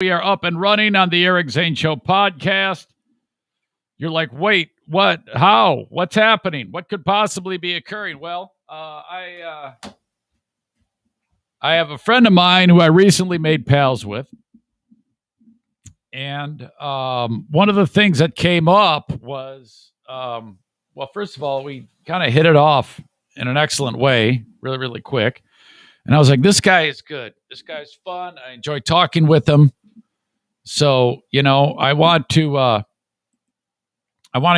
We are up and running on the Eric Zane Show podcast. You're like, wait, what? How? What's happening? What could possibly be occurring? Well, I have a friend of mine who I recently made pals with. And one of the things that came up was, well, first of all, we kind of hit it off in an excellent way, really, really quick. And I was like, this guy is good. This guy's fun. I enjoy talking with him. So, I want to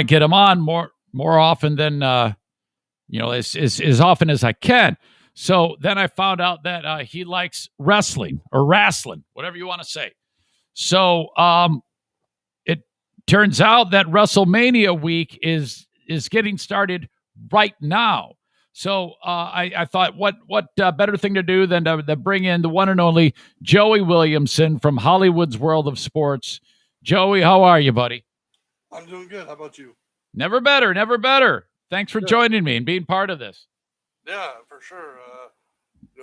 get him on more often than, as often as I can. So then I found out that he likes wrestling or wrestling, whatever you want to say. So it turns out that Wrestlemania week is getting started right now. So I thought, what better thing to do than to bring in the one and only Joey Williamson from Hollywood's World of Sports. Joey, how are you, buddy? I'm doing good. How about you? Never better, never better. Thanks for joining me and being part of this. Yeah, for sure.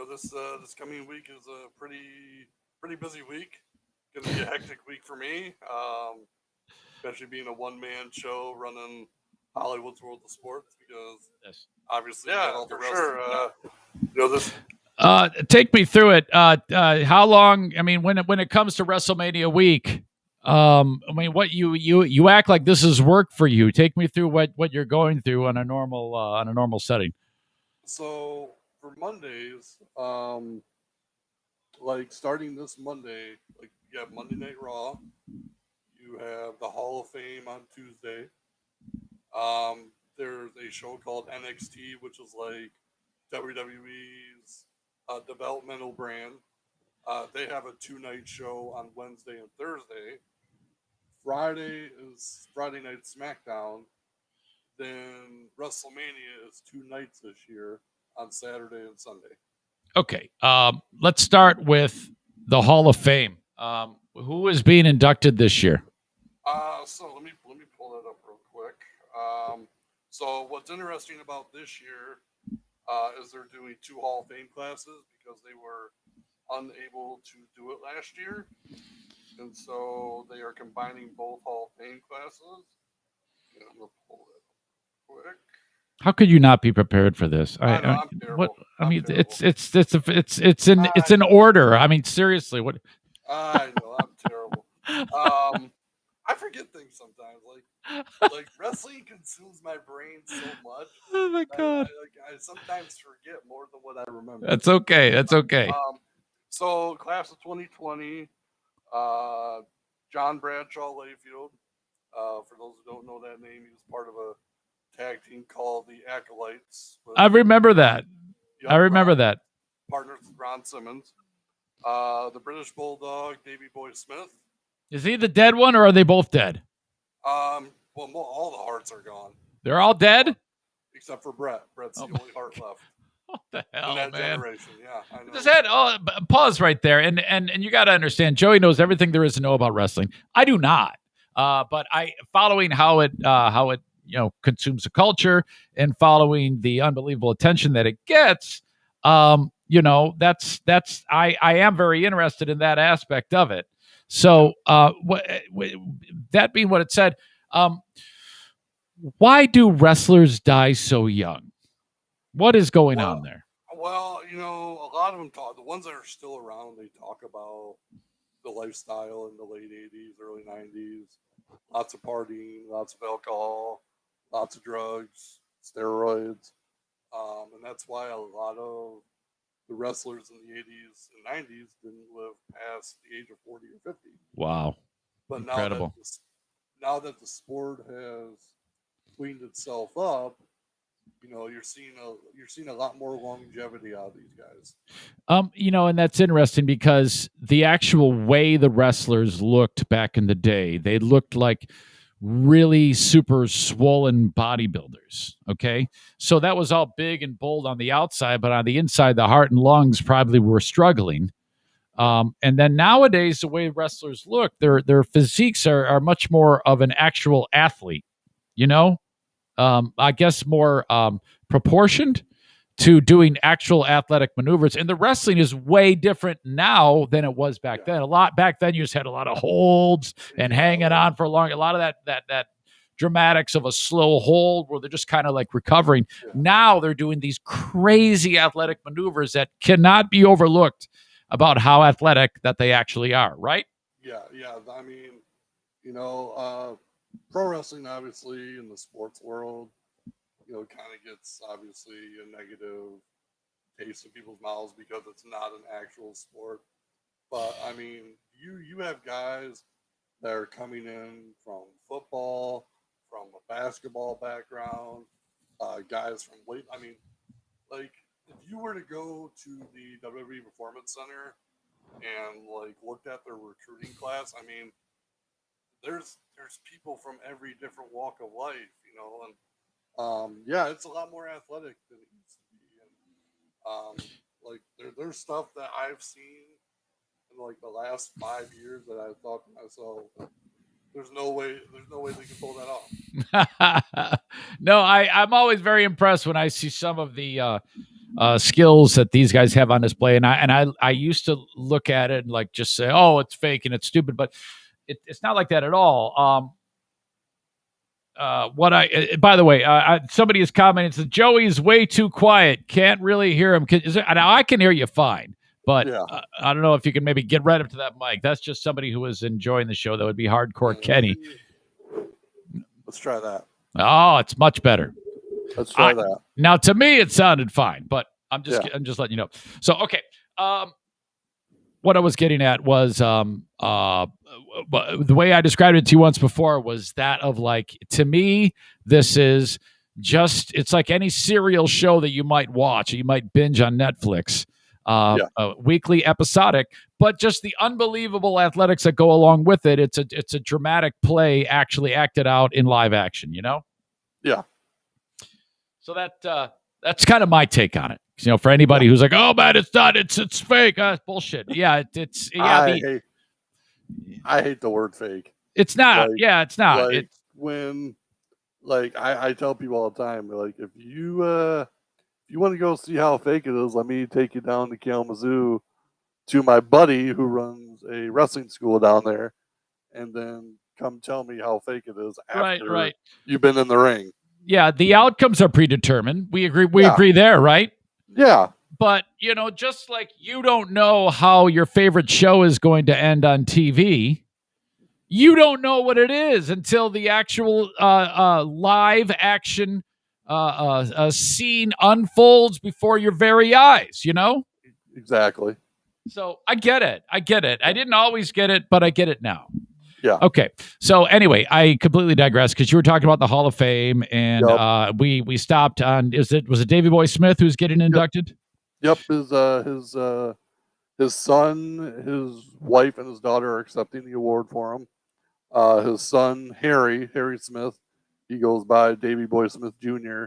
This coming week is a pretty busy week. Going to be a hectic week for me, especially being a one-man show running Hollywood's World of Sports, because obviously, for sure. Take me through it. How long? I mean, when it comes to WrestleMania week, what you act like this is work for you. Take me through what you're going through on a normal setting. So for Mondays, starting this Monday, you have Monday Night Raw. You have the Hall of Fame on Tuesday. There's a show called NXT, which is like WWE's developmental brand. They have a 2-night show on Wednesday and Thursday. Friday is Friday Night SmackDown. Then WrestleMania is 2 nights this year on Saturday and Sunday. Okay. Let's start with the Hall of Fame. Who is being inducted this year? So let me pull that up real quick. So what's interesting about this year is they're doing 2 Hall of Fame classes because they were unable to do it last year. And so they are combining both Hall of Fame classes. I'm going to pull it up quick. How could you not be prepared for this? I'm terrible. It's in order. I mean, seriously, what? I know, I'm terrible. I forget things sometimes. Like wrestling consumes my brain so much. Oh my God! I sometimes forget more than what I remember. That's okay. So class of 2020, John Bradshaw Layfield. For those who don't know that name, he was part of a tag team called the Acolytes. I remember that. That. Partners with Ron Simmons. The British Bulldog, Davey Boy Smith. Is he the dead one, or are they both dead? Well, all the Harts are gone. They're all dead? Except for Bret. Bret's the only Hart left. What the hell, in that man? Generation. Yeah, I know. Pause right there. And you got to understand, Joey knows everything there is to know about wrestling. I do not. But following how it consumes the culture and following the unbelievable attention that it gets, that's I am very interested in that aspect of it. So that being what it said, why do wrestlers die so young? What is going on there? Well, a lot of them the ones that are still around, they talk about the lifestyle in the late 80s, early 90s. Lots of partying, lots of alcohol, lots of drugs, steroids. And that's why a lot of the wrestlers in the 80s and 90s didn't live past the age of 40 or 50. Wow. But incredible. Now that the sport has cleaned itself up, you're seeing a lot more longevity out of these guys. And that's interesting because the actual way the wrestlers looked back in the day, they looked like really super swollen bodybuilders. Okay. So that was all big and bold on the outside, but on the inside, the heart and lungs probably were struggling. And then nowadays, the way wrestlers look, their physiques are much more of an actual athlete, I guess more proportioned to doing actual athletic maneuvers. And the wrestling is way different now than it was back then. A lot back then, you just had a lot of holds and hanging on for long. A lot of that dramatics of a slow hold where they're just kind of like recovering. Now they're doing these crazy athletic maneuvers that cannot be overlooked about how athletic that they actually are, right? Yeah. I mean, pro wrestling, obviously, in the sports world, kind of gets obviously a negative taste in people's mouths because it's not an actual sport. But I mean, you have guys that are coming in from football, from a basketball background, guys from weight. I mean, like if you were to go to the WWE Performance Center and like looked at their recruiting class, I mean, there's people from every different walk of life, and yeah, it's a lot more athletic than it used to be. And like there's stuff that I've seen in like the last 5 years that I thought to myself, there's no way they can pull that off. No, I'm always very impressed when I see some of the skills that these guys have on display, and I used to look at it and like just say, oh, it's fake and it's stupid, but it's not like that at all. By the way, somebody is commenting, says Joey's way too quiet. Can't really hear him. Now I can hear you fine, but I don't know if you can maybe get right up to that mic. That's just somebody who is enjoying the show. That would be Hardcore Kenny. Let's try that. Oh, it's much better. Let's try that. Now, to me, it sounded fine, but I'm just letting you know. So, okay. What I was getting at was the way I described it to you once before was that of like, to me, this is just, it's like any serial show that you might watch or you might binge on Netflix, weekly episodic, but just the unbelievable athletics that go along with it. It's a dramatic play actually acted out in live action, Yeah. So that's kind of my take on it. For anybody who's like, oh man, it's not, it's fake. Bullshit. Yeah, it's I hate the word fake. It's not. It's not. Like when, like I tell people all the time, like if you want to go see how fake it is, let me take you down to Kalamazoo to my buddy who runs a wrestling school down there, and then come tell me how fake it is after you've been in the ring. Yeah, the outcomes are predetermined. We agree. We agree there, right? Yeah. But, just like you don't know how your favorite show is going to end on TV, you don't know what it is until the actual live action scene unfolds before your very eyes, Exactly. So I get it. I didn't always get it, but I get it now. Yeah. Okay. So anyway, I completely digress because you were talking about the Hall of Fame, and we stopped on. Was it Davey Boy Smith who's getting inducted? Yep. His son, his wife, and his daughter are accepting the award for him. His son Harry Smith, he goes by Davey Boy Smith Jr.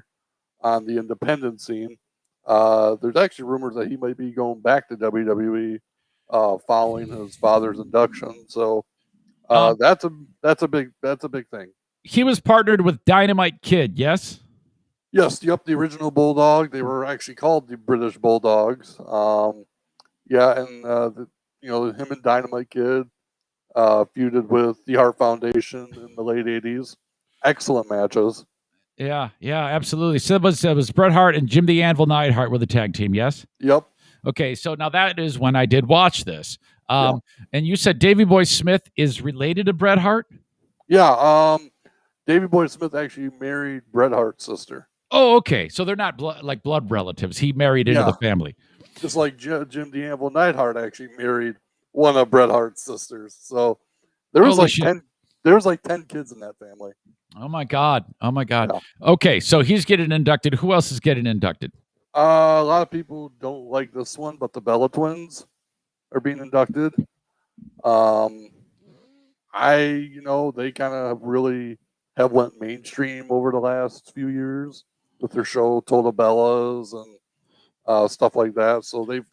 on the independent scene. There's actually rumors that he might be going back to WWE following his father's induction. So. That's a big thing. He was partnered with Dynamite Kid, yes? Yes, yep, the original Bulldog. They were actually called the British Bulldogs. And him and Dynamite Kid feuded with the Hart Foundation in the late '80s. Excellent matches. Yeah, absolutely. So it was Bret Hart and Jim the Anvil Neidhart were the tag team, yes? Yep. Okay, so now that is when I did watch this. And you said Davey Boy Smith is related to Bret Hart? Yeah, Davey Boy Smith actually married Bret Hart's sister. Oh, okay. So they're not blood relatives. He married into the family. Just like Jim the Anvil Neidhart actually married one of Bret Hart's sisters. So there was 10 kids in that family. Oh my God. Yeah. Okay, so he's getting inducted. Who else is getting inducted? A lot of people don't like this one, but the Bella Twins are being inducted. They kind of really have went mainstream over the last few years with their show Total Bellas and stuff like that. So they've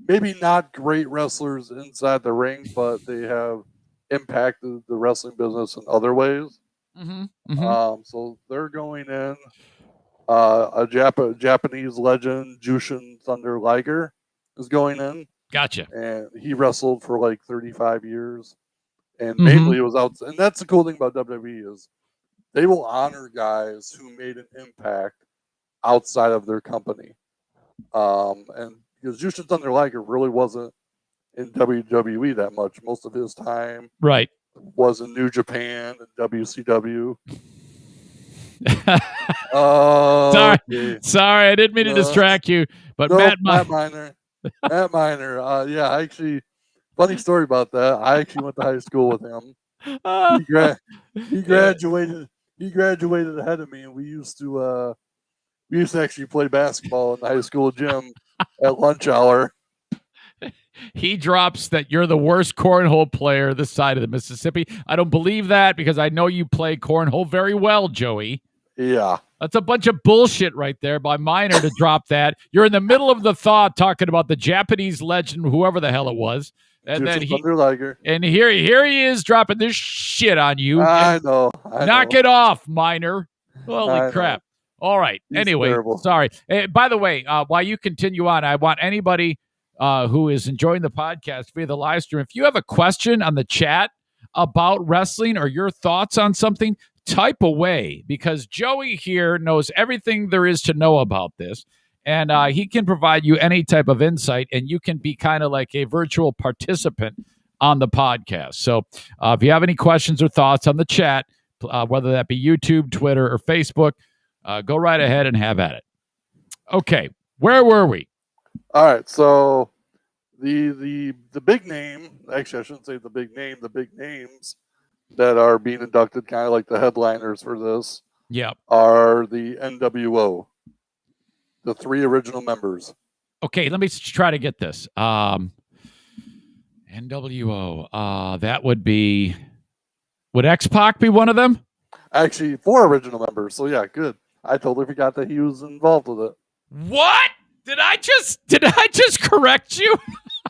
maybe not great wrestlers inside the ring, but they have impacted the wrestling business in other ways. Mm-hmm. Mm-hmm. So they're going in. A Japanese legend, Jushin Thunder Liger, is going in. Gotcha. And he wrestled for like 35 years. And Mhm. mainly it was out. And that's the cool thing about WWE is they will honor guys who made an impact outside of their company. And because Jushin Thunder Liger really wasn't in WWE that much. Most of his time Right. was in New Japan and WCW. Sorry, I didn't mean to distract you. But no, Matt Miner. Matt Miner. Yeah, actually, funny story about that. I actually went to high school with him. He graduated. He graduated ahead of me, and we used to actually play basketball in the high school gym at lunch hour. He drops that you're the worst cornhole player this side of the Mississippi. I don't believe that because I know you play cornhole very well, Joey. Yeah. That's a bunch of bullshit right there by Miner to drop that. You're in the middle of the thought talking about the Japanese legend, whoever the hell it was. And then here he is dropping this shit on you. I know. Knock it off, Miner. Holy crap. All right. He's anyway, terrible. Sorry. By the way, while you continue on, I want anybody who is enjoying the podcast via the live stream, if you have a question on the chat about wrestling or your thoughts on something, type away, because Joey here knows everything there is to know about this, and he can provide you any type of insight, and you can be kind of like a virtual participant on the podcast. So if you have any questions or thoughts on the chat, whether that be YouTube, Twitter, or Facebook, go right ahead and have at it. Okay, where were we? All right, so the big name, actually I shouldn't say the big name, the big names that are being inducted, kind of like the headliners for this, are the NWO, the 3 original members. Okay, let me try to get this. NWO, that would X-Pac be one of them? Actually, 4 original members, so yeah, good. I totally forgot that he was involved with it. What? Did I just correct you?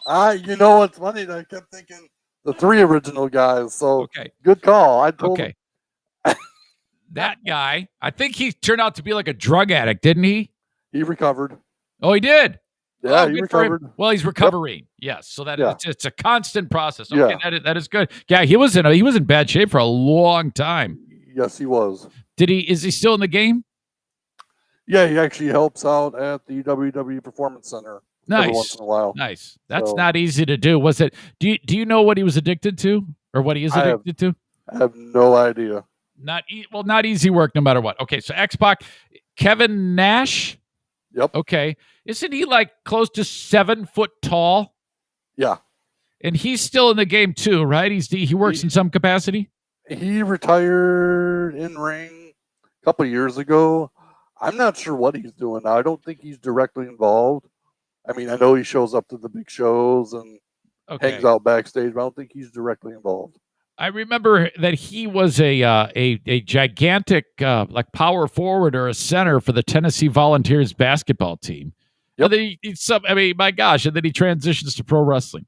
You know what's funny? I kept thinking the 3 original guys. So good call. I told him. That guy, I think he turned out to be like a drug addict, didn't he? He recovered. Oh, he did. Yeah, he recovered. Well, he's recovering. Yep. Yes, so that it's a constant process. Okay, yeah. that is good. Yeah, he was in bad shape for a long time. Yes, he was. Is he still in the game? Yeah, he actually helps out at the WWE Performance Center every once in a while. Nice. That's not easy to do. Was it? Do you know what he was addicted to, or what he is addicted to? I have no idea. Not easy work, no matter what. Okay, so X-Pac, Kevin Nash. Yep. Okay, isn't he like close to 7 foot tall? Yeah. And he's still in the game too, right? He works in some capacity. He retired in ring a couple of years ago. I'm not sure what he's doing now. I don't think he's directly involved. I mean, I know he shows up to the big shows and hangs out backstage, but I don't think he's directly involved. I remember that he was a gigantic like power forward or a center for the Tennessee Volunteers basketball team. Yep. And then my gosh, and then he transitions to pro wrestling.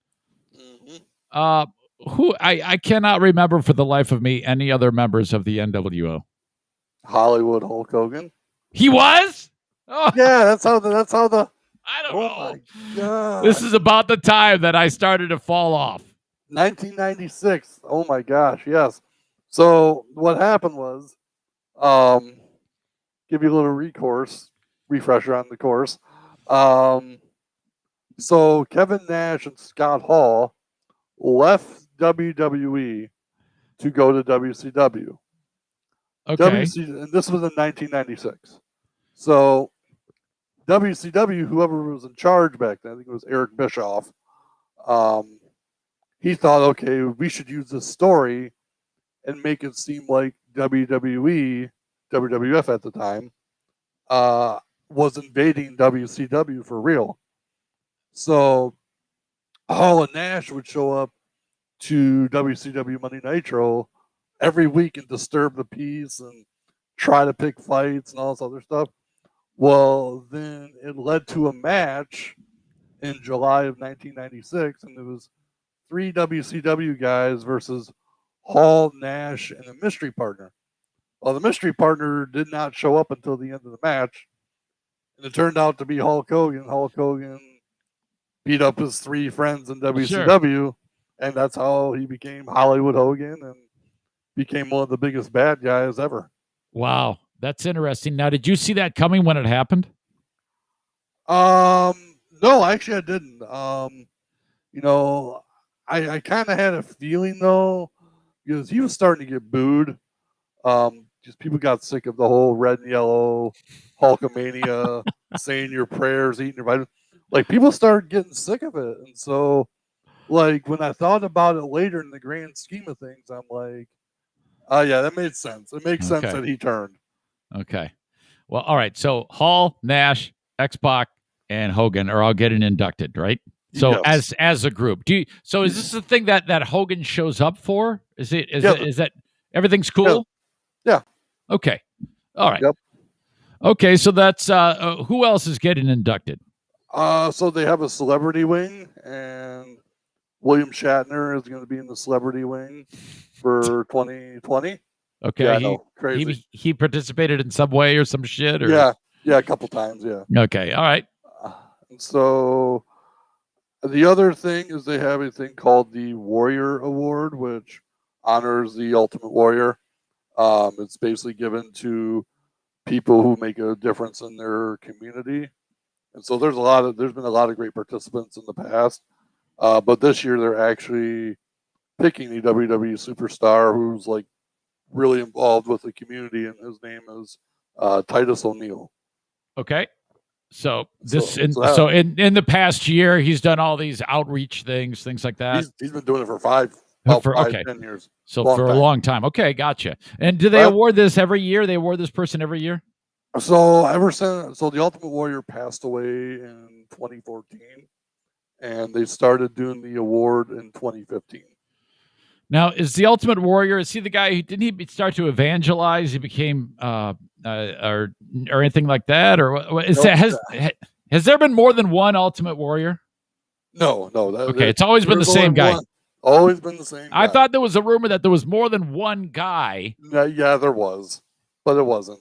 Mm-hmm. Who I cannot remember for the life of me any other members of the NWO. Hollywood Hulk Hogan. He was? Oh. Yeah, that's how the I don't know. My God. This is about the time that I started to fall off. 1996. Oh my gosh, yes. So what happened was, give you a little refresher on the course. So Kevin Nash and Scott Hall left WWE to go to WCW. Okay. And this was in 1996. So WCW, whoever was in charge back then, I think it was Eric Bischoff, he thought, okay, we should use this story and make it seem like WWF at the time, was invading WCW for real. So Hall and Nash would show up to WCW Monday Nitro every week and disturb the peace and try to pick fights and all this other stuff. Well, then it led to a match in July of 1996, and it was 3 WCW guys versus Hall, Nash, and a mystery partner. Well, the mystery partner did not show up until the end of the match, and it turned out to be Hulk Hogan. Hulk Hogan beat up his 3 friends in WCW, and that's how he became Hollywood Hogan and became one of the biggest bad guys ever. Wow, that's interesting. Now, did you see that coming when it happened? No, actually, I didn't. I kind of had a feeling though, because he was starting to get booed. Just people got sick of the whole red and yellow Hulkamania, saying your prayers, eating your vitamins. Like people started getting sick of it, and so like when I thought about it later in the grand scheme of things, I'm like, oh yeah, that made sense. It makes sense that he turned. Okay. Well, all right. So Hall, Nash, X-Pac, and Hogan are all getting inducted, right? So Yes. as a group, is this the thing that Hogan shows up for? Is that everything's cool? Yeah. Okay. All right. Yep. Okay, so that's who else is getting inducted? So they have a celebrity wing, and William Shatner is going to be in the celebrity wing for 2020. Okay, yeah, crazy. He participated in some way or some shit, or yeah, a couple times, yeah. Okay, all right. So the other thing is they have a thing called the Warrior Award, which honors the Ultimate Warrior. It's basically given to people who make a difference in their community, and so there's been a lot of great participants in the past, but this year they're actually picking a WWE superstar who's like really involved with the community, and his name is Titus O'Neil. Okay. So in the past year, he's done all these outreach things like that. He's been doing it for 10 years. So for a long time. Okay, gotcha. And do they award this every year? They award this person every year? So the Ultimate Warrior passed away in 2014, and they started doing the award in 2015. Now, is the Ultimate Warrior? Is he the guy who didn't he start to evangelize? He became or anything like that, or has there been more than one Ultimate Warrior? No. It's always been the same guy. Always been the same guy. I thought there was a rumor that there was more than one guy. Yeah, there was, but it wasn't.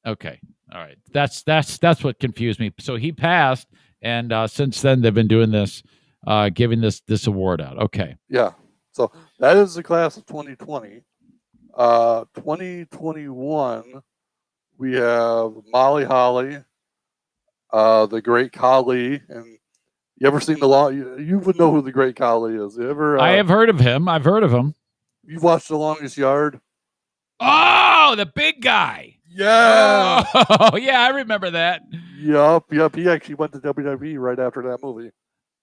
Okay, all right. That's what confused me. So he passed, and since then they've been doing this, giving this award out. Okay. Yeah. So that is the class of 2020. 2021, we have Molly Holly, the Great Khali, and you ever seen you would know who the Great Khali is. I have heard of him. I've heard of him. You've watched The Longest Yard? Oh, the big guy. Yeah. Oh, yeah, I remember that. Yep. He actually went to WWE right after that movie.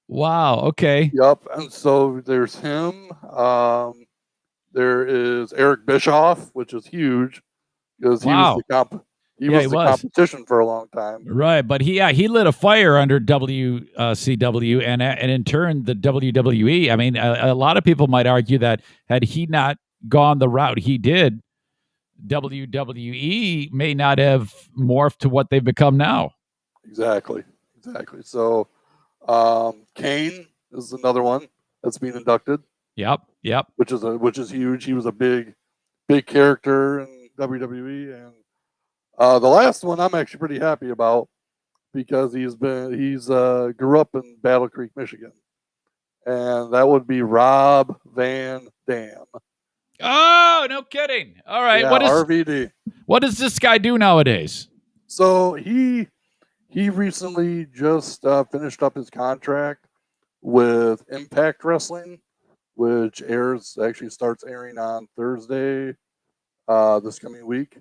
Wow. Okay. Yep. And so there's him. There is Eric Bischoff, which is huge because he was the competition for a long time. Right, but he lit a fire under WCW and in turn the WWE. I mean, a lot of people might argue that had he not gone the route he did, WWE may not have morphed to what they've become now. Exactly. So Kane is another one that's being inducted. Yep. Which is huge. He was a big character in WWE, and the last one I'm actually pretty happy about because he's grew up in Battle Creek, Michigan, and that would be Rob Van Dam. Oh, no kidding! All right, yeah, RVD. What does this guy do nowadays? So he recently just finished up his contract with Impact Wrestling, which starts airing on Thursday this coming week.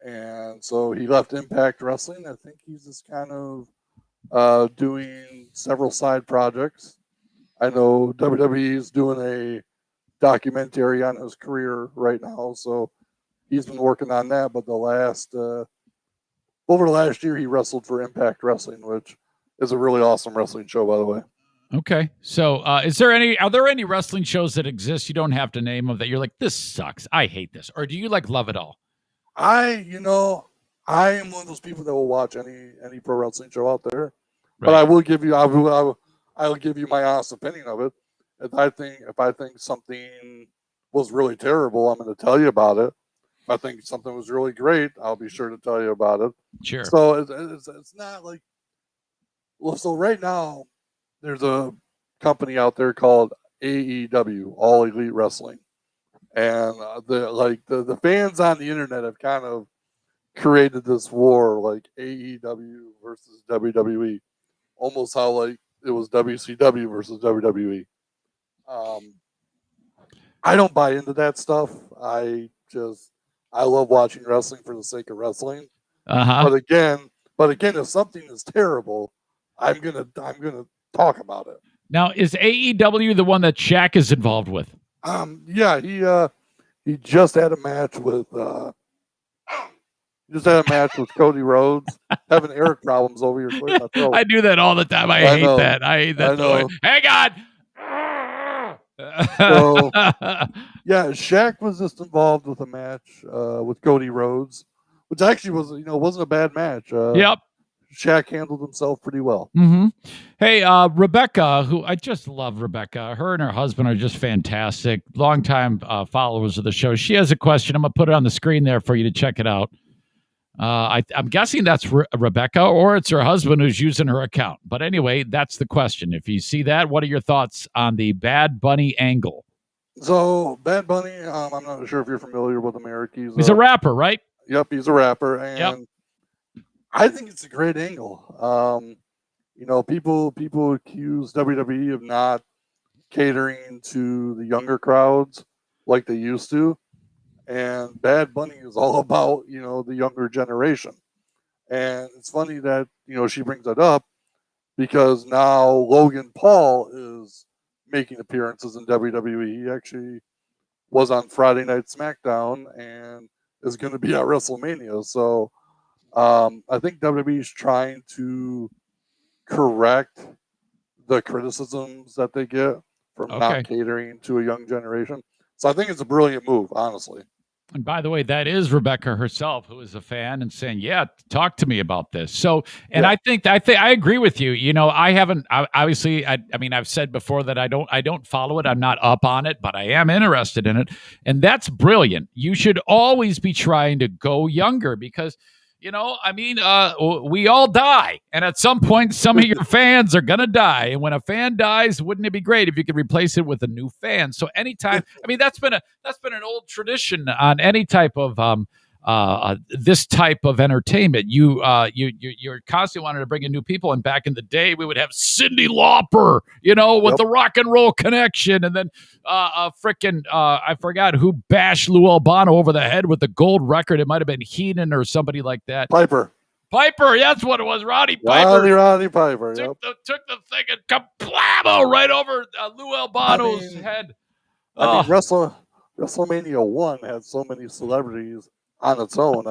And so he left Impact Wrestling. I think he's just kind of doing several side projects. I know WWE is doing a documentary on his career right now, so he's been working on that. But over the last year, he wrestled for Impact Wrestling, which is a really awesome wrestling show, by the way. Okay, so are there any wrestling shows that exist? You don't have to name them that you're like, this sucks, I hate this, or do you love it all? I am one of those people that will watch any pro wrestling show out there, right. But I will give you my honest opinion of it. If I think something was really terrible, I'm going to tell you about it. I think something was really great, I'll be sure to tell you about it. Sure. So it's not like, well, so right now there's a company out there called AEW, All Elite Wrestling, and the fans on the internet have kind of created this war, like AEW versus WWE, almost how like it was WCW versus WWE. I don't buy into that stuff. I love watching wrestling for the sake of wrestling. Uh-huh. But again, if something is terrible, I'm gonna talk about it. Now, is AEW the one that Shaq is involved with? Yeah, he just had a match with Cody Rhodes. Having Eric problems over here. Clear my throat. I do that all the time. I hate know. that. I hate that. I know. Hang on. So, yeah, Shaq was just involved with a match with Cody Rhodes, which actually wasn't a bad match. Yep. Shaq handled himself pretty well. Mm-hmm. Hey, Rebecca, who I just love Rebecca. Her and her husband are just fantastic. Longtime followers of the show. She has a question. I'm going to put it on the screen there for you to check it out. I'm guessing that's Rebecca, or it's her husband who's using her account. But anyway, that's the question. If you see that, what are your thoughts on the Bad Bunny angle? So, Bad Bunny, I'm not sure if you're familiar with him. He's a rapper, right? Yep, he's a rapper. And I think it's a great angle. People accuse WWE of not catering to the younger crowds like they used to. And Bad Bunny is all about, the younger generation. And it's funny that, she brings that up because now Logan Paul is making appearances in WWE. He actually was on Friday Night SmackDown and is going to be at WrestleMania. So I think WWE is trying to correct the criticisms that they get from not catering to a young generation. So I think it's a brilliant move, honestly. And by the way, that is Rebecca herself, who is a fan and saying, "Yeah, talk to me about this." So, and I think I agree with you. I've said before that I don't follow it. I'm not up on it, but I am interested in it, and that's brilliant. You should always be trying to go younger because, we all die, and at some point, some of your fans are gonna die. And when a fan dies, wouldn't it be great if you could replace it with a new fan? So anytime, that's been an old tradition on any type of this type of entertainment. You're constantly wanting to bring in new people. And back in the day, we would have Cyndi Lauper, with the Rock and Roll Connection, and then I forgot who bashed Lou Albano over the head with the gold record. It might have been Heenan or somebody like that. Piper, that's what it was. Roddy Piper. Roddy Piper. Took the thing and kablamo right over Lou Albano's head. WrestleMania 1 had so many celebrities on its own.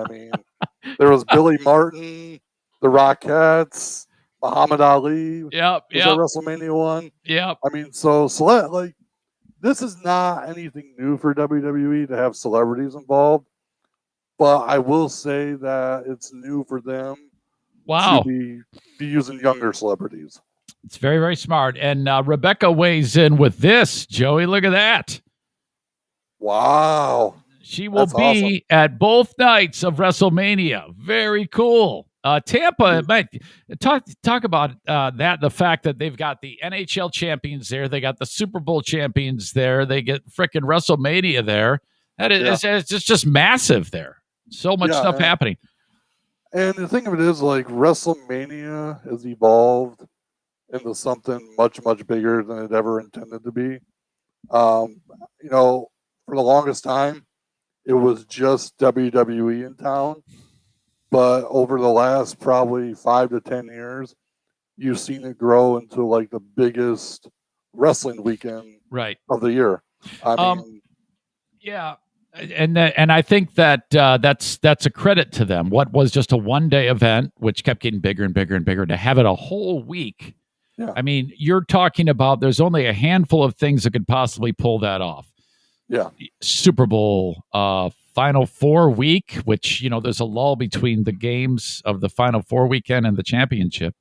There was Billy Martin, the Rockettes, Muhammad Ali. Yep. WrestleMania 1. Yep. So this is not anything new for WWE to have celebrities involved, but I will say that it's new for them to be using younger celebrities. It's very, very smart. And Rebecca weighs in with this. Joey, look at that. Wow. She will be at both nights of WrestleMania. Very cool. Tampa, talk about that, the fact that they've got the NHL champions there. They got the Super Bowl champions there. They get frickin' WrestleMania there. That is it's just massive there. So much stuff happening. And the thing of it is, WrestleMania has evolved into something much, much bigger than it ever intended to be. For the longest time, it was just WWE in town. But over the last probably 5 to 10 years, you've seen it grow into the biggest wrestling weekend of the year. And I think that that's a credit to them. What was just a one-day event, which kept getting bigger and bigger and bigger, to have it a whole week. Yeah. You're talking about there's only a handful of things that could possibly pull that off. Yeah. Super Bowl, Final Four week, which, there's a lull between the games of the Final Four weekend and the championship.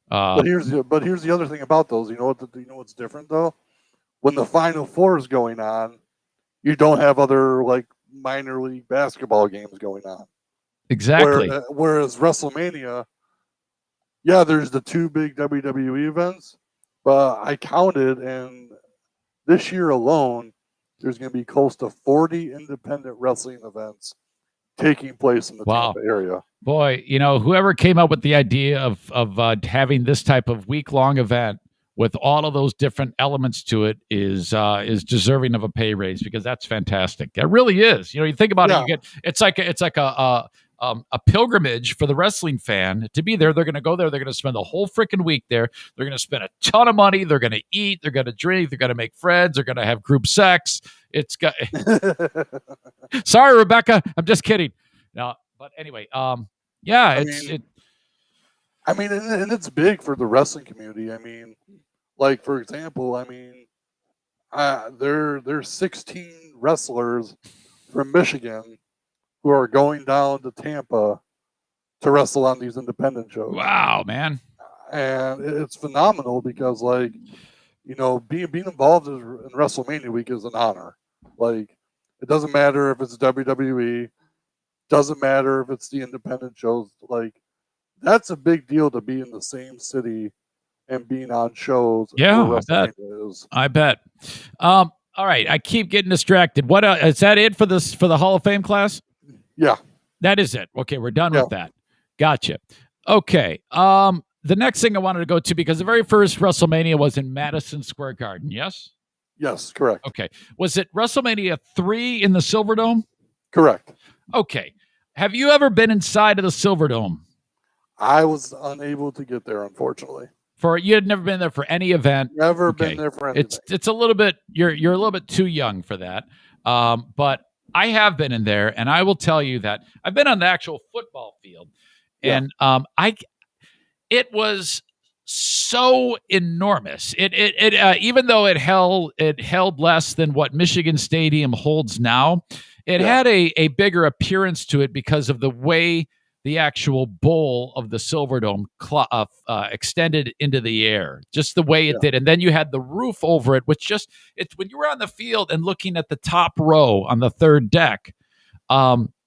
But here's the other thing about those. You know what's different though? When the Final Four is going on, you don't have other minor league basketball games going on. Exactly. Whereas WrestleMania, yeah, there's the 2 big WWE events, but I counted, and this year alone, there's going to be close to 40 independent wrestling events taking place in the Tampa area. Boy, whoever came up with the idea of having this type of week-long event with all of those different elements to it is deserving of a pay raise, because that's fantastic. It really is. You think about it, it's like a pilgrimage for the wrestling fan to be there. They're going to go there. They're going to spend the whole freaking week there. They're going to spend a ton of money. They're going to eat. They're going to drink. They're going to make friends. They're going to have group sex. It's got. Sorry, Rebecca. I'm just kidding. No, but anyway, yeah, I mean, and it's big for the wrestling community. I mean, like, for example, there's 16 wrestlers from Michigan who are going down to Tampa to wrestle on these independent shows. Wow, man. And it's phenomenal because, like, being involved in WrestleMania week is an honor. Like, it doesn't matter if it's WWE, doesn't matter if it's the independent shows. Like, that's a big deal to be in the same city and being on shows. Yeah, I bet. All right, I keep getting distracted. What is that? It for the Hall of Fame class? Yeah, that is it. Okay, we're done with that. Gotcha. Okay. The next thing I wanted to go to, because the very first WrestleMania was in Madison Square Garden. Yes. Yes, correct. Okay. Was it WrestleMania 3 in the Silverdome? Correct. Okay. Have you ever been inside of the Silverdome? I was unable to get there, unfortunately. You had never been there for any event? Never been there for anything. It's a little bit, you're a little bit too young for that. But I have been in there, and I will tell you that I've been on the actual football field, and it was so enormous. It even though it held less than what Michigan Stadium holds now, it had a bigger appearance to it because of the way the actual bowl of the Silverdome extended into the air, just the way it did. And then you had the roof over it, which when you were on the field and looking at the top row on the third deck,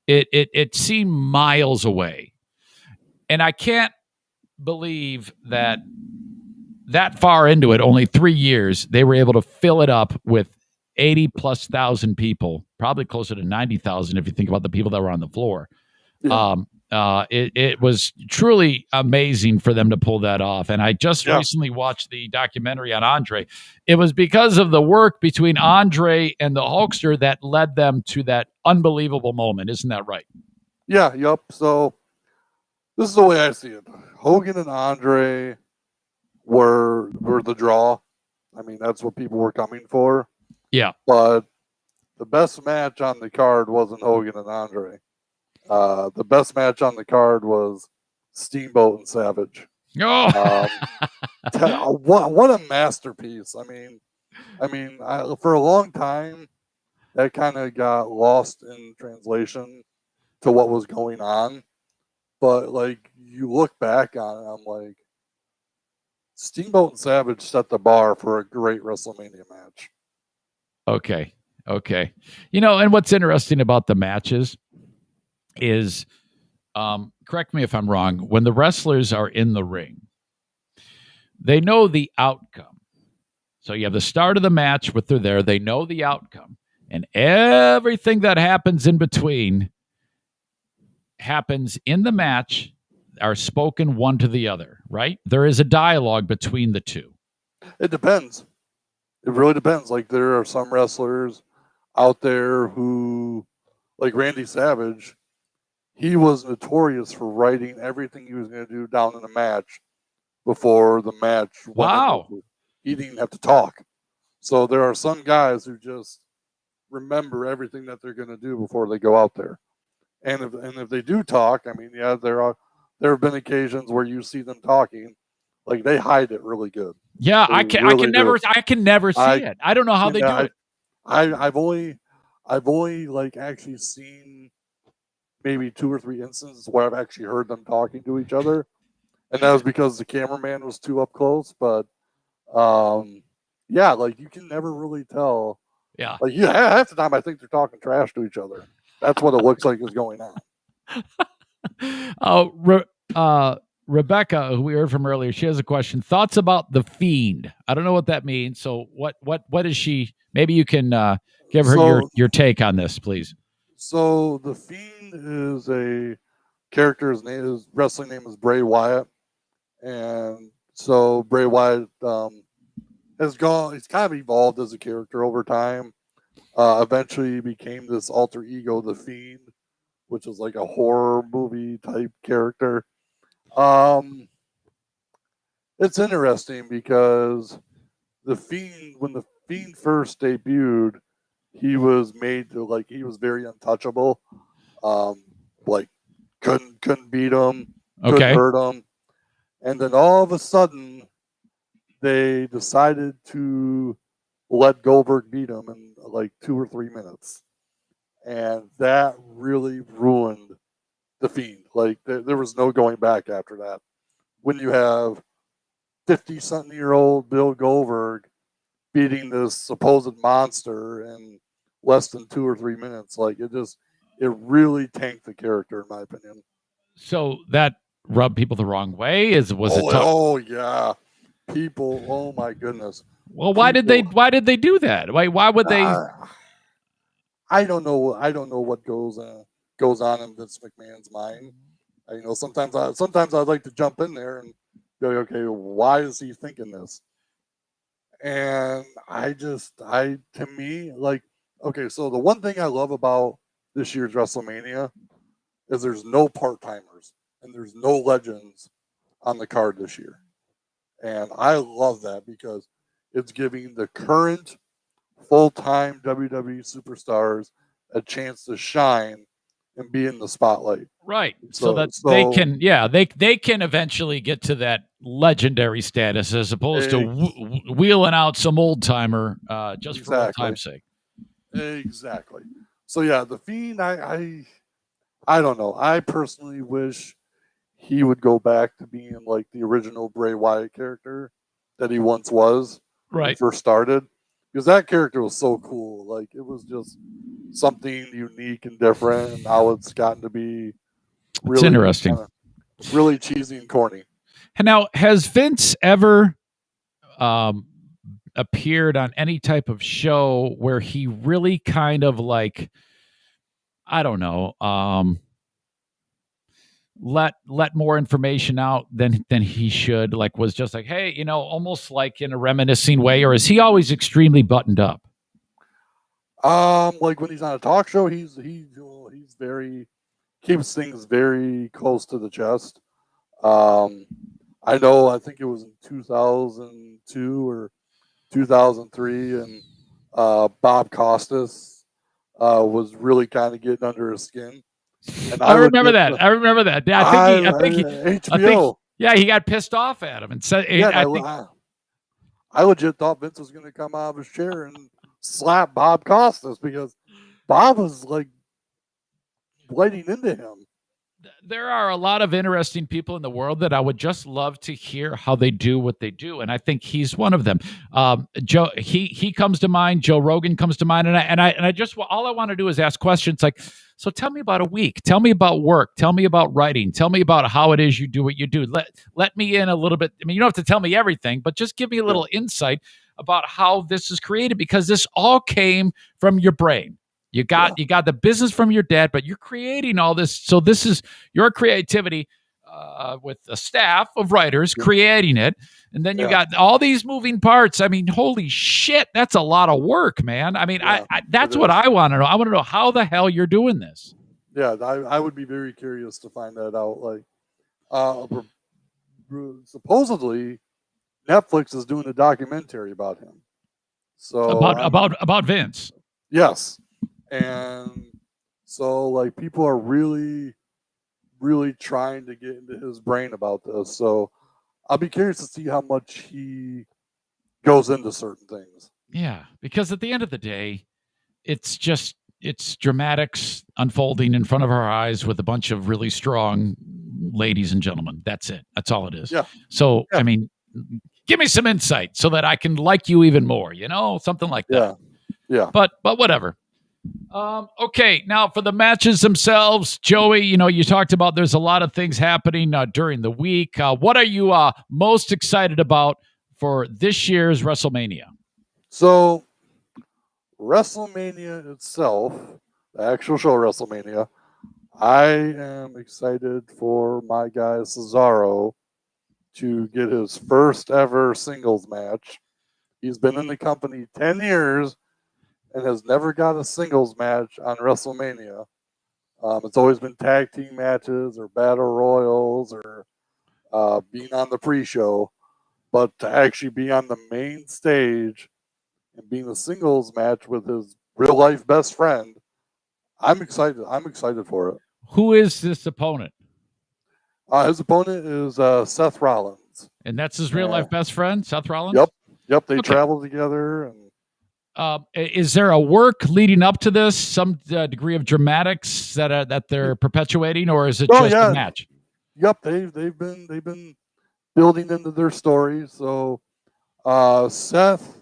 it seemed miles away. And I can't believe that far into it, only 3 years, they were able to fill it up with 80,000+ people, probably closer to 90,000 if you think about the people that were on the floor. Yeah. It was truly amazing for them to pull that off. And I just recently watched the documentary on Andre. It was because of the work between Andre and the Hulkster that led them to that unbelievable moment. Isn't that right? Yeah. Yep. So this is the way I see it. Hogan and Andre were the draw. I mean, that's what people were coming for. Yeah. But the best match on the card wasn't Hogan and Andre. The best match on the card was Steamboat and Savage. Oh, what a masterpiece! I mean, for a long time, that kind of got lost in translation to what was going on. But like, you look back on it, I'm like, Steamboat and Savage set the bar for a great WrestleMania match. Okay. And what's interesting about the matches is, correct me if I'm wrong, when the wrestlers are in the ring, they know the outcome. So you have the start of the match with they're there, they know the outcome, and everything that happens in between happens in the match, are spoken one to the other, right? There is a dialogue between the two. It depends. It really depends. Like, there are some wrestlers out there who, like Randy Savage, he was notorious for writing everything he was going to do down in the match before the match. Wow. He didn't even have to talk. So there are some guys who just remember everything that they're going to do before they go out there. And if they do talk, I mean, yeah, there have been occasions where you see them talking, like they hide it really good. Yeah, I can never see it. I don't know how they do it. I've only like actually seen maybe 2 or 3 instances where I've actually heard them talking to each other, and that was because the cameraman was too up close. But yeah, like, you can never really tell. Yeah, like, half the time I think they're talking trash to each other. That's what it looks like is going on. Rebecca, who we heard from earlier, she has a question. Thoughts about the Fiend? I don't know what that means. So what is she? Maybe you can give her your take on this, please. So the Fiend is a character. His wrestling name is Bray Wyatt, and so Bray Wyatt has gone. He's kind of evolved as a character over time. Eventually became this alter ego, the Fiend, which is like a horror movie type character. It's interesting because the Fiend, when the Fiend first debuted, he was made to like he was very untouchable. Like couldn't beat him, couldn't hurt him, and then all of a sudden they decided to let Goldberg beat him in like 2 or 3 minutes, and that really ruined the Fiend. Like there was no going back after that. When you have 50-something-year-old Bill Goldberg beating this supposed monster in less than 2 or 3 minutes, like it really tanked the character, in my opinion. So that rubbed people the wrong way. Oh yeah, people. Oh my goodness. Well, why did they do that? Why would they? I don't know what goes on in Vince McMahon's mind. Sometimes I'd like to jump in there and go, okay, why is he thinking this? And to me, like, okay, so the one thing I love about this year's WrestleMania is there's no part-timers and there's no legends on the card this year. And I love that because it's giving the current full-time WWE superstars a chance to shine and be in the spotlight. Right. So they can eventually get to that legendary status as opposed to wheeling out some old timer just for old time's sake. Exactly. So yeah, the Fiend, I don't know. I personally wish he would go back to being like the original Bray Wyatt character that he once was when he first started. Because that character was so cool. Like it was just something unique and different, and now it's gotten to be really it's interesting. Really cheesy and corny. And now, has Vince ever appeared on any type of show where he really kind of like, I don't know, let more information out than he should? Like, was just like, hey, almost like in a reminiscing way, or is he always extremely buttoned up? Like when he's on a talk show, he's very keeps things very close to the chest. I think it was in 2002 or 2003, and Bob Costas was really kind of getting under his skin. And I remember that. Yeah, I think HBO. He got pissed off at him and said, I legit thought Vince was going to come out of his chair and slap Bob Costas because Bob was like biting into him. There are a lot of interesting people in the world that I would just love to hear how they do what they do, and I think he's one of them. Joe, he comes to mind. Joe Rogan comes to mind, and I just all I want to do is ask questions like, so tell me about a week. Tell me about work. Tell me about writing. Tell me about how it is you do what you do. Let me in a little bit. I mean, you don't have to tell me everything, but just give me a little insight about how this is created, because this all came from your brain. You got the business from your dad, but you're creating all this. So this is your creativity with a staff of writers creating it. And then you got all these moving parts. I mean, holy shit, that's a lot of work, man. I mean, that's what I want to know. I want to know how the hell you're doing this. Yeah, I would be very curious to find that out. Like, supposedly, Netflix is doing a documentary about him. So about Vince. Yes. And so like people are really, really trying to get into his brain about this. So I'll be curious to see how much he goes into certain things. Yeah, because at the end of the day, it's dramatics unfolding in front of our eyes with a bunch of really strong ladies and gentlemen. That's it. That's all it is. Yeah. So, I mean, give me some insight so that I can like you even more, something like that. Yeah. But whatever. Okay, now for the matches themselves, Joey, you talked about there's a lot of things happening during the week. What are you most excited about for this year's WrestleMania? So, WrestleMania itself, the actual show WrestleMania, I am excited for my guy Cesaro to get his first ever singles match. He's been in the company 10 years and has never got a singles match on WrestleMania. It's always been tag team matches or battle royals or being on the pre-show, but to actually be on the main stage and being a singles match with his real life best friend, I'm excited. I'm excited for it. Who is this opponent? His opponent is Seth Rollins, and that's his real life best friend, Seth Rollins. Yep. They travel together. And is there a work leading up to this? Some degree of dramatics that they're perpetuating, or is it just a match? Yep, they've been building into their story. So Seth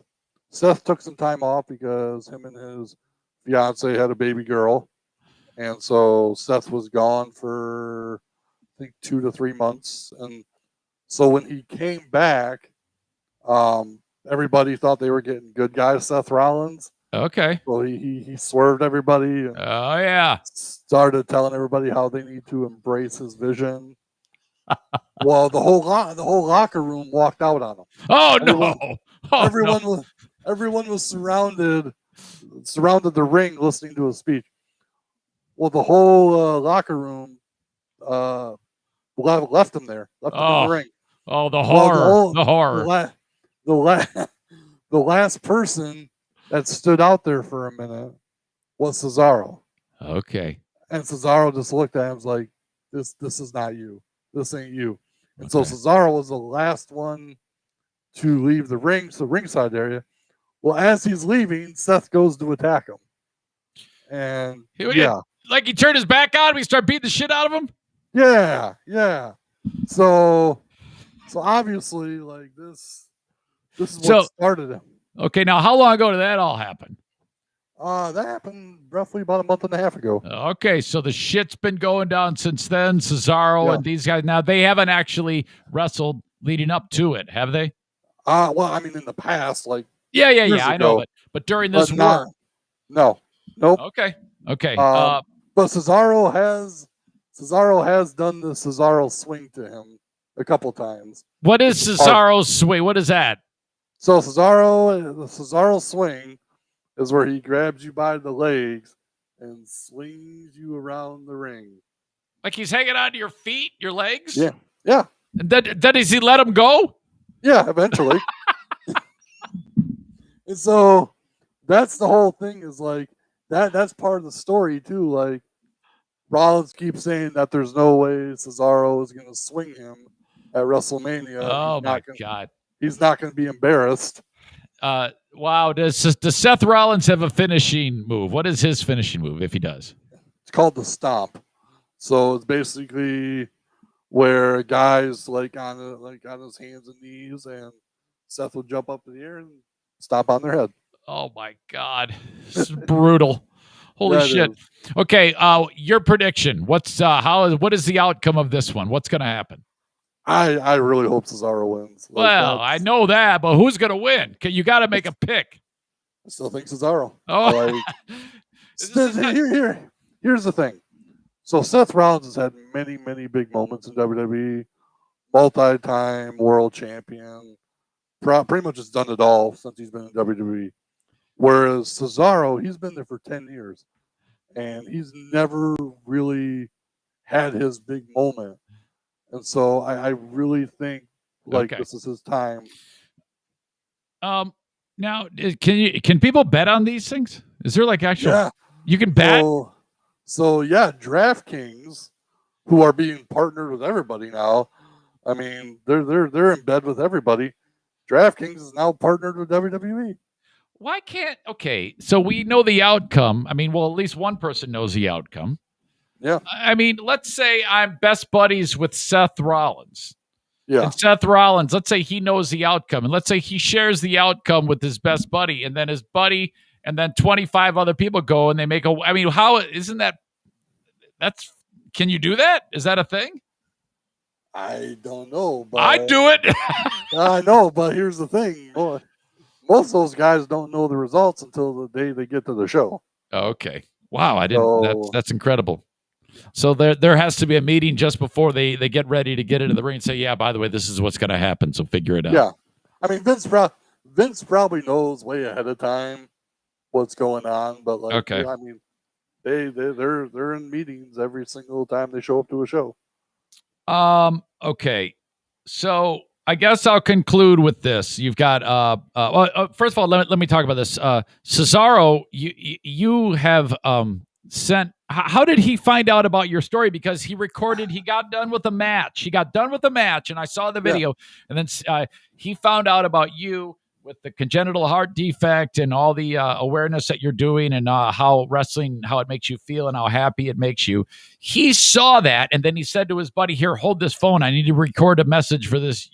took some time off because him and his fiance had a baby girl, and so Seth was gone for I think 2 to 3 months. And so when he came back, everybody thought they were getting good guy Seth Rollins. Okay. So he swerved everybody. And started telling everybody how they need to embrace his vision. Well, the whole locker room walked out on him. Everyone was surrounded the ring listening to his speech. Well, the whole locker room left him there, left him in the ring. Oh, the horror! The horror! The last person that stood out there for a minute was Cesaro. Okay. And Cesaro just looked at him and was like, "This is not you. This ain't you." And so Cesaro was the last one to leave the ringside area. Well, as he's leaving, Seth goes to attack him. And like he turned his back on him, he started beating the shit out of him? Yeah. So obviously, like this is what started him. Okay, now how long ago did that all happen? That happened roughly about a month and a half ago. Okay, so the shit's been going down since then. Cesaro and these guys, now they haven't actually wrestled leading up to it, have they? Well, I mean, in the past, like I know, but during this war, nope. Okay. But Cesaro has done the Cesaro swing to him a couple times. What is Cesaro's swing? What is that? So the Cesaro swing is where he grabs you by the legs and swings you around the ring. Like he's hanging onto your feet, your legs? Yeah. And then does he let him go? Yeah, eventually. And so that's the whole thing, is like that's part of the story too. Like Rollins keeps saying that there's no way Cesaro is going to swing him at WrestleMania. Oh my God. He's not going to be embarrassed. Wow. Does Seth Rollins have a finishing move? What is his finishing move if he does? It's called the stomp. So it's basically where guys like on his hands and knees, and Seth will jump up in the air and stomp on their head. Oh my God. This is brutal. Holy shit. Okay, your prediction. What is the outcome of this one? What's going to happen? I really hope Cesaro wins. Well, I know that, but who's going to win? You got to make a pick. I still think Cesaro. Oh, here's the thing. So Seth Rollins has had many, many big moments in WWE. Multi-time world champion. Pretty much has done it all since he's been in WWE. Whereas Cesaro, he's been there for 10 years. And he's never really had his big moment. And so I really think this is his time. Now, can people bet on these things? Is there like actual? Yeah. You can bet. So DraftKings, who are being partnered with everybody now. I mean, they're in bed with everybody. DraftKings is now partnered with WWE. Why can't? Okay, so we know the outcome. I mean, well, at least one person knows the outcome. Yeah. I mean, let's say I'm best buddies with Seth Rollins. Yeah. And Seth Rollins, let's say he knows the outcome, and let's say he shares the outcome with his best buddy, and then his buddy and then 25 other people go and they make I mean, how isn't that's can you do that? Is that a thing? I don't know, but I do it. I know, but here's the thing. Most of those guys don't know the results until the day they get to the show. Okay. Wow, I didn't that's incredible. So there has to be a meeting just before they get ready to get into the ring and say, yeah, by the way, this is what's going to happen, so figure it out. Yeah. I mean, Vince probably knows way ahead of time what's going on, but okay. I mean, they're in meetings every single time they show up to a show. Okay. So I guess I'll conclude with this. You've got first of all, let me talk about this. Cesaro, you have sent. How did he find out about your story? Because he got done with a match. He got done with the match, and I saw the video. Yeah. And then he found out about you with the congenital heart defect and all the awareness that you're doing, and how wrestling, how it makes you feel, and how happy it makes you. He saw that, and then he said to his buddy, "Here, hold this phone. I need to record a message for this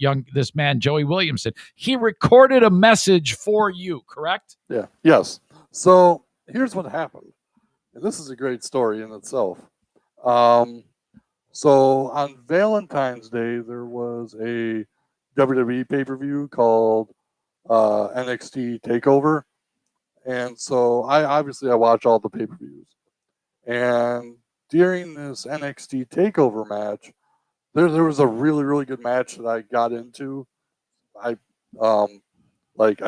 man, Joey Williamson." He recorded a message for you, correct? Yeah. Yes. So here's what happened. And this is a great story in itself. So on Valentine's Day, there was a WWE pay-per-view called NXT TakeOver. And so I watch all the pay-per-views. And during this NXT TakeOver match, there was a really, really good match that I got into. I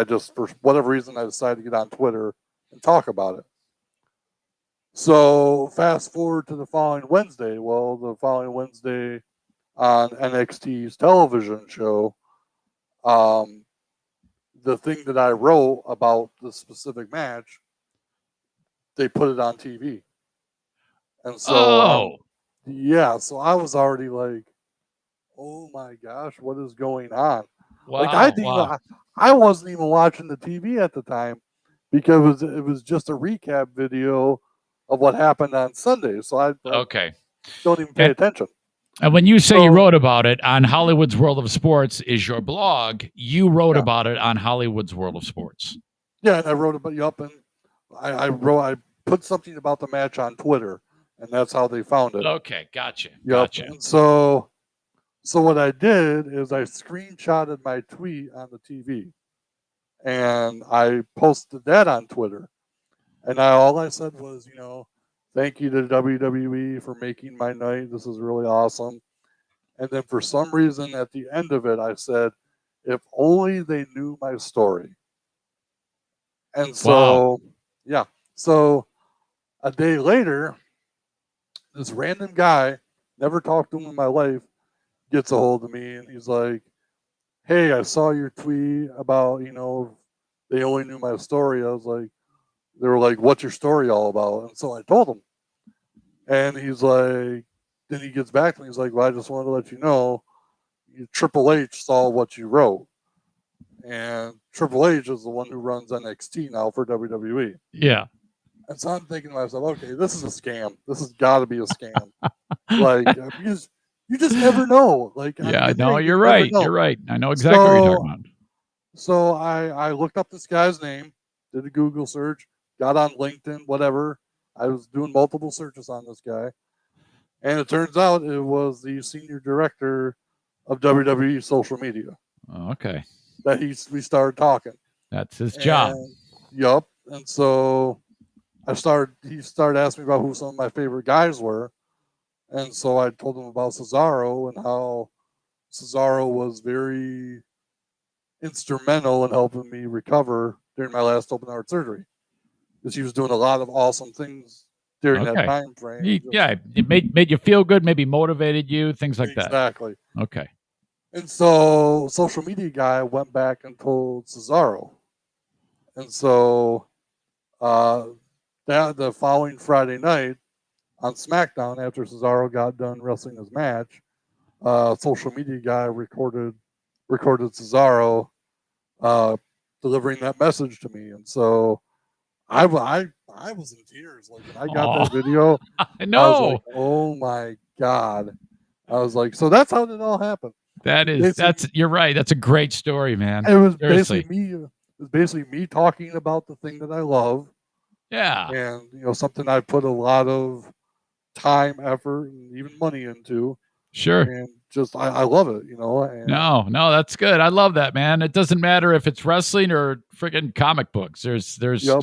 just, for whatever reason, I decided to get on Twitter and talk about it. So fast forward to the following Wednesday. Well, the following Wednesday on NXT's television show, the thing that I wrote about the specific match, they put it on TV. And so, so I was already like, oh my gosh, what is going on? Wow, I wasn't even watching the TV at the time because it was just a recap video of what happened on Sunday. So I don't even pay attention. And when you say you wrote about it on Hollywood's World of Sports is your blog, you wrote about it on Hollywood's World of Sports. Yeah, and I wrote about you up, and I put something about the match on Twitter, and that's how they found it. Okay, gotcha. Yep. Gotcha. And so what I did is I screenshotted my tweet on the TV, and I posted that on Twitter. And all I said was, thank you to WWE for making my night. This is really awesome. And then for some reason at the end of it, I said, if only they knew my story. And so, So a day later, this random guy, never talked to him in my life, gets a hold of me and he's like, hey, I saw your tweet about, they only knew my story. I was like, they were like, what's your story all about? And so I told him. And he's like, then he gets back to me. He's like, well, I just wanted to let you know, Triple H saw what you wrote. And Triple H is the one who runs NXT now for WWE. Yeah. And so I'm thinking to myself, okay, this is a scam. This has got to be a scam. Because you just never know. You're right. You're right. I know exactly what you're talking about. So I looked up this guy's name, did a Google search, got on LinkedIn, whatever. I was doing multiple searches on this guy. And it turns out it was the senior director of WWE social media. Oh, okay. That we started talking. That's his job. Yup. And so he started asking me about who some of my favorite guys were. And so I told him about Cesaro and how Cesaro was very instrumental in helping me recover during my last open heart surgery. Because he was doing a lot of awesome things during that time frame. It made you feel good, maybe motivated you, things like that. Exactly. Okay. And so social media guy went back and told Cesaro. And so the following Friday night on SmackDown, after Cesaro got done wrestling his match, social media guy recorded Cesaro delivering that message to me. And so I was in tears. Like when I got that video, I know. I was like, oh my God. I was like, so that's how it all happened. You're right. That's a great story, man. It was basically me talking about the thing that I love Yeah. and something I put a lot of time, effort, and even money into, Sure. and just I love it, And No, that's good. I love that, man. It doesn't matter if it's wrestling or friggin' comic books. There's yep,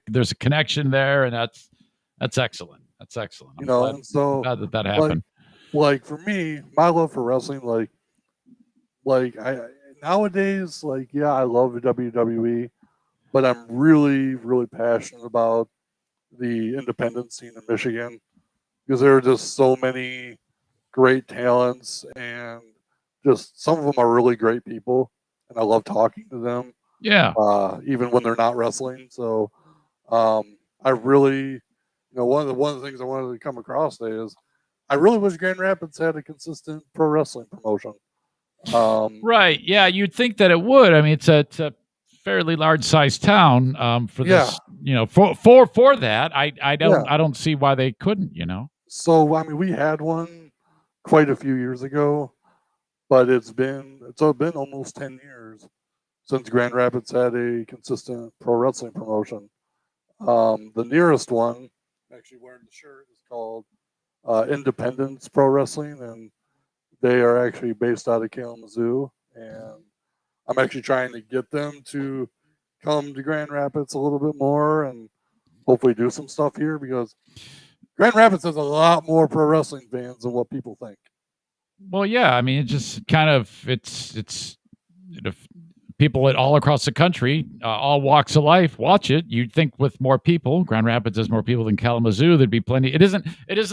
there's a connection there, and that's excellent. That's excellent. I'm glad, and so that like happened. for me, my love for wrestling, I nowadays, yeah, I love the WWE, but I'm really, really passionate about the independent scene in Michigan because there are just so many great talents, and just some of them are really great people, and I love talking to them, Yeah. even when they're not wrestling. So I really, one of the things I wanted to come across today is I really wish Grand Rapids had a consistent pro wrestling promotion. Right. Yeah, you'd think that it would. I mean, it's a fairly large sized town for Yeah, this, for that. I yeah. don't see why they couldn't. So I mean, we had one quite a few years ago, but it's been almost 10 years since Grand Rapids had a consistent pro wrestling promotion. The nearest one, actually wearing the shirt, is called Independence Pro Wrestling, and they are actually based out of Kalamazoo. And I'm actually trying to get them to come to Grand Rapids a little bit more and hopefully do some stuff here because Grand Rapids has a lot more pro wrestling fans than what people think. Well, yeah, I mean, it just kind of it's people all across the country, all walks of life, watch it. You'd think with more people, Grand Rapids has more people than Kalamazoo. There'd be plenty. It isn't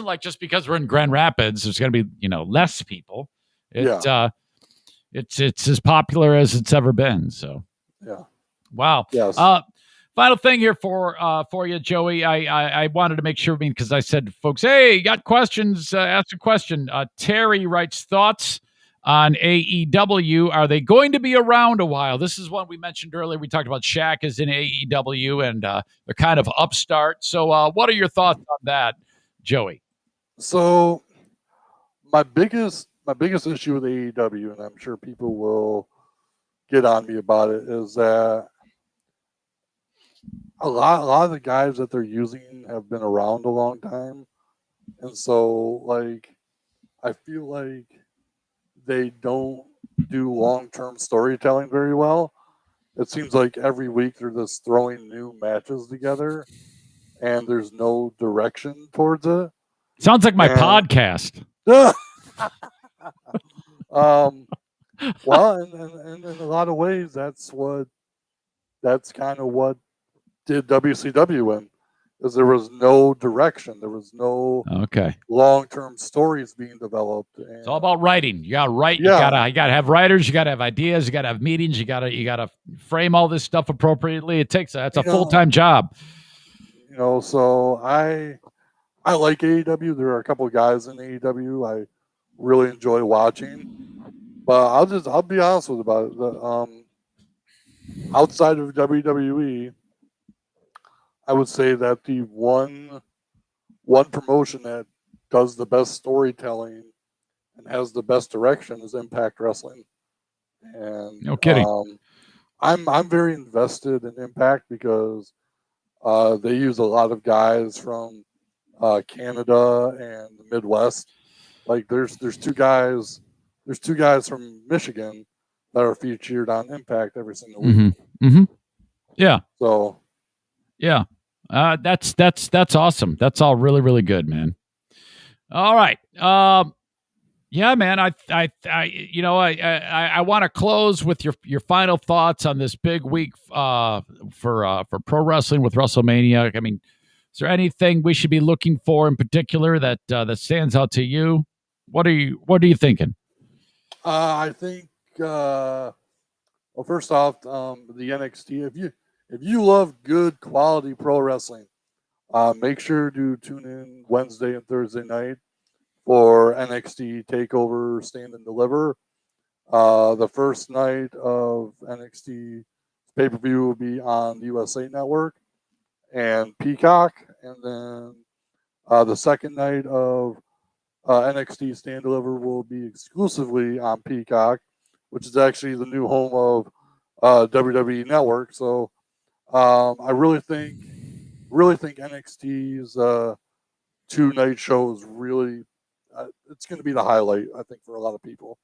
like just because we're in Grand Rapids, there's going to be less people. It Yeah, it's as popular as it's ever been. So yeah, wow. yes. Final thing here for you, Joey. I wanted to make sure, because I said, folks, hey, you got questions? Ask a question. Terry writes thoughts on AEW. Are they going to be around a while? This is one we mentioned earlier. We talked about Shaq is in AEW, and they're kind of upstart. So, what are your thoughts on that, Joey? So my biggest issue with AEW, and I'm sure people will get on me about it, is that a lot of the guys that they're using have been around a long time, and so I feel like they don't do long-term storytelling very well. It seems like every week they're just throwing new matches together, and there's no direction towards it. Sounds like my And podcast. um, well, and in a lot of ways, that's kind of what did WCW in, is there was no direction, there was no Okay. long-term stories being developed. And It's all about writing. You got to write. yeah, You gotta have writers. You gotta have ideas. You gotta have meetings. You gotta frame all this stuff appropriately. That's a you full know, time job. so I like AEW. There are a couple of guys in AEW I really enjoy watching, but I'll be honest with you about it. Outside of WWE, I would say that the one promotion that does the best storytelling and has the best direction is Impact Wrestling. And No kidding. I'm very invested in Impact because they use a lot of guys from Canada and the Midwest. Like there's two guys from Michigan that are featured on Impact every single week. Mm-hmm. Mm-hmm. Yeah. So Yeah. That's awesome. That's all really, really good, man. All right. Yeah, man. I want to close with your final thoughts on this big week for pro wrestling with WrestleMania. I mean, is there anything we should be looking for in particular that stands out to you? What are you thinking? I think well, first off, the NXT. If you love good quality pro wrestling, make sure to tune in Wednesday and Thursday night for NXT Takeover Stand and Deliver. The first night of NXT pay per view will be on the USA Network and Peacock, and then the second night of NXT Stand Deliver will be exclusively on Peacock, which is actually the new home of WWE Network. So I really think really think NXT's 2-night shows really, it's going to be the highlight, I think, for a lot of people.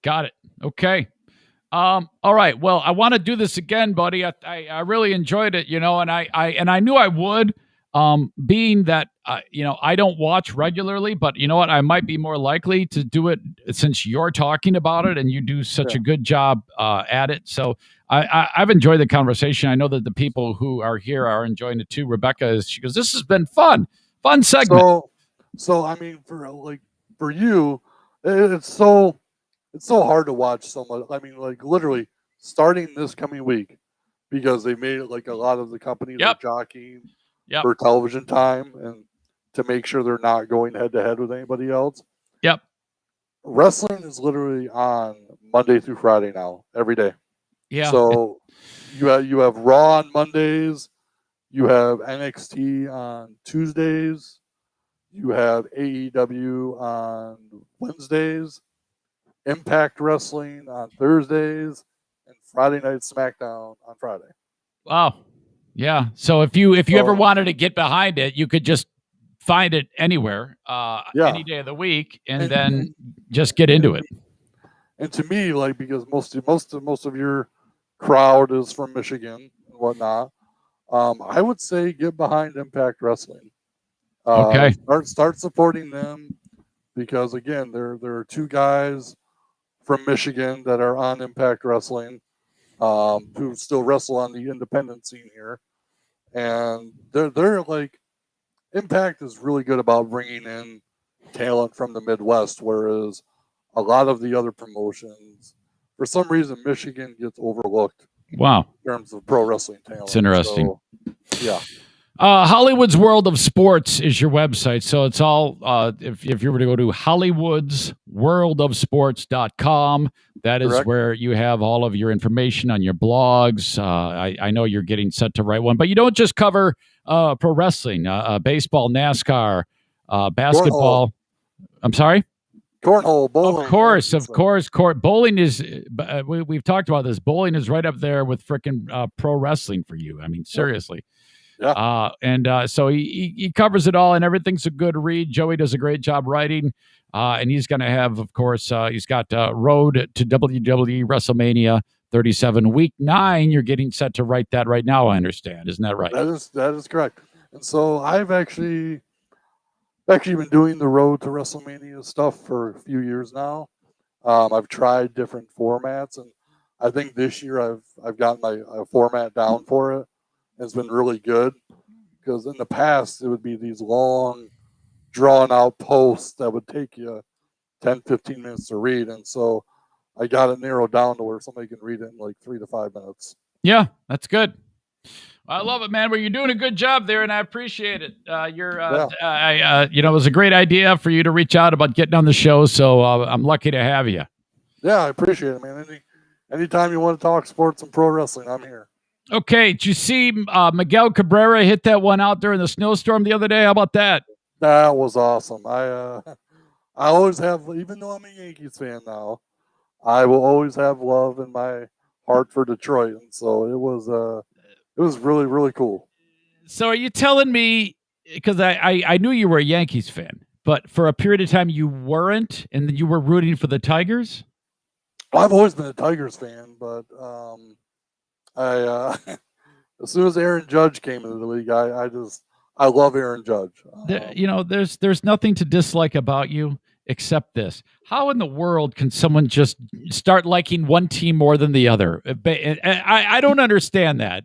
Got it. Okay. All right. Well, I want to do this again, buddy. I really enjoyed it, and I knew I would. Being that I don't watch regularly, but you know what, I might be more likely to do it since you're talking about it and you do such a good job at it. So I've enjoyed the conversation. I know that the people who are here are enjoying it too. Rebecca she goes, "This has been fun segment." So I mean, for you, it's so hard to watch so much. I mean, like literally starting this coming week, because they made it like a lot of the companies are jockeying for television time and to make sure they're not going head to head with anybody else. Yep. Wrestling is literally on Monday through Friday now, every day. Yeah. So you have Raw on Mondays, you have NXT on Tuesdays, you have AEW on Wednesdays, Impact Wrestling on Thursdays, and Friday Night SmackDown on Friday. Wow. Yeah. So if you ever wanted to get behind it, you could just find it anywhere, any day of the week, and then just get into it. And to me, like, because most of your crowd is from Michigan and whatnot, I would say get behind Impact Wrestling. Okay. Start supporting them, because again, there are two guys from Michigan that are on Impact Wrestling, who still wrestle on the independent scene here, and they're like, Impact is really good about bringing in talent from the Midwest, whereas a lot of the other promotions, for some reason, Michigan gets overlooked. Wow. In terms of pro wrestling talent. It's interesting. So, yeah. Hollywood's World of Sports is your website. So it's all, if you were to go to hollywoodsworldofsports.com, that is correct, where you have all of your information on your blogs. I know you're getting set to write one, but you don't just cover pro wrestling, baseball, NASCAR, basketball. I'm sorry? Cornhole, bowling. Of course. Bowling is, we've talked about this. Bowling is right up there with freaking pro wrestling for you. I mean, seriously. Yeah. So he covers it all, and everything's a good read. Joey does a great job writing, and he's going to have, of course, he's got Road to WWE WrestleMania 37 Week 9. You're getting set to write that right now, I understand. Isn't that right? That is correct. And so I've actually been doing the Road to WrestleMania stuff for a few years now. I've tried different formats, and I think this year I've got my format down for it. It's been really good, because in the past it would be these long, drawn out posts that would take you 10, 15 minutes to read. And so I got it narrowed down to where somebody can read it in like 3 to 5 minutes. Yeah, that's good. I love it, man. Well, you're doing a good job there, and I appreciate it. It was a great idea for you to reach out about getting on the show, so I'm lucky to have you. Yeah, I appreciate it, man. Anytime you want to talk sports and pro wrestling, I'm here. Okay, did you see Miguel Cabrera hit that one out there in the snowstorm the other day? How about that? That was awesome. I always have, even though I'm a Yankees fan now, I will always have love in my heart for Detroit, and so it was really, really cool. So are you telling me, because I knew you were a Yankees fan, but for a period of time you weren't, and then you were rooting for the Tigers? Well, I've always been a Tigers fan, but as soon as Aaron Judge came into the league, I love Aaron Judge. There's nothing to dislike about you except this. How in the world can someone just start liking one team more than the other? I don't understand that.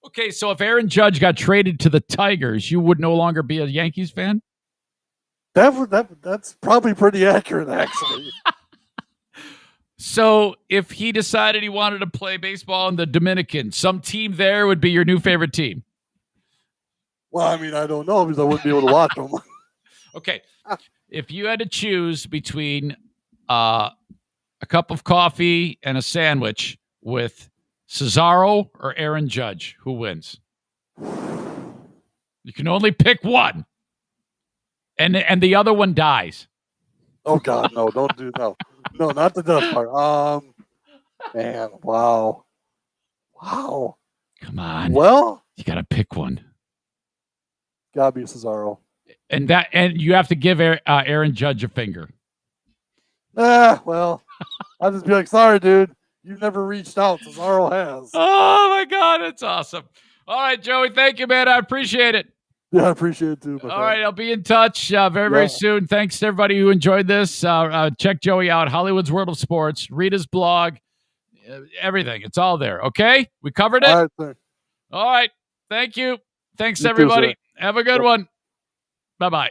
Okay, so if Aaron Judge got traded to the Tigers, you would no longer be a Yankees fan? That's probably pretty accurate, actually. So if he decided he wanted to play baseball in the Dominican, some team there would be your new favorite team? Well, I mean, I don't know, because I wouldn't be able to watch them. Okay. If you had to choose between a cup of coffee and a sandwich with Cesaro or Aaron Judge, who wins? You can only pick one. And the other one dies. Oh, God, no, don't do no. No, not the death part. Man, wow. Wow. Come on. Well, you got to pick one. gotta be Cesaro. And you have to give Aaron Judge a finger. Well, I'll just be like, sorry, dude. You've never reached out. Cesaro has. Oh, my God. That's awesome. All right, Joey. Thank you, man. I appreciate it. Yeah, I appreciate it, too. All right. I'll be in touch very soon. Thanks to everybody who enjoyed this. Check Joey out. Hollywood's World of Sports. Read his blog. Everything. It's all there. Okay? We covered it? All right, sir. All right. Thank you. Thanks, You too, everybody. sir. Have a good one. Bye-bye.